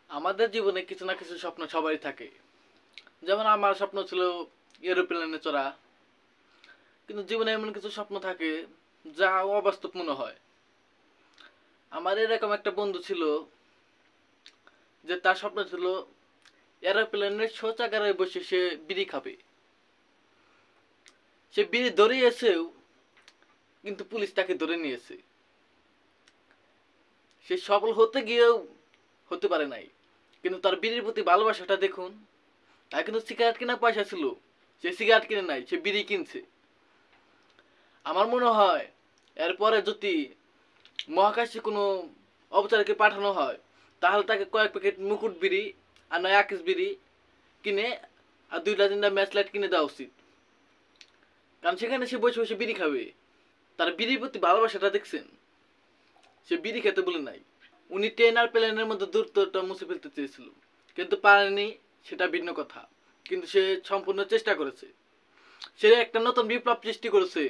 আমাদের জীবনে কিছু না কিছু স্বপ্ন সবারই থাকে। যেমন আমার স্বপ্ন ছিল এরোপ্লেনে চড়া। কিন্তু জীবনে এমন কিছু স্বপ্ন থাকে যা অবাস্তব মনে হয়। আমার এরকম একটা বন্ধু ছিল যে তার স্বপ্ন ছিল এরোপ্লেনের শৌচাগারে বসে সে বিড়ি খাবে। সে বিড়ি ধরে এসেও কিন্তু পুলিশ তাকে ধরে নিয়েছে। সে সফল হতে গিয়েও হতে পারে নাই। কিন্তু তার বিড়ির প্রতি ভালোবাসাটা দেখুন। তার কিন্তু সিগারেট কেনার পয়সা ছিল, সে সিগারেট কিনে নাই, সে বিড়ি কিনছে। আমার মনে হয় এরপরে যদি মহাকাশে কোনো অবতারকে পাঠানো হয় তাহলে তাকে কয়েক প্যাকেট মুকুট বিড়ি আর নয় আকিস বিড়ি কিনে আর 2-3টা ম্যাচ লাইট কিনে দেওয়া উচিত। কারণ সেখানে সে বসে বসে বিড়ি খাবে। তার বিড়ির প্রতি ভালোবাসাটা দেখছেন। সে বিড়ি খেতে বলে নাই। উনি ট্রেন আর প্লেনের মধ্যে দূরত্বটা মুছে ফেলতে চেয়েছিল, কিন্তু পারেনি, সেটা ভিন্ন কথা। কিন্তু সে সম্পূর্ণ চেষ্টা করেছে। সে একটা নতুন বিপ্লব সৃষ্টি করেছে।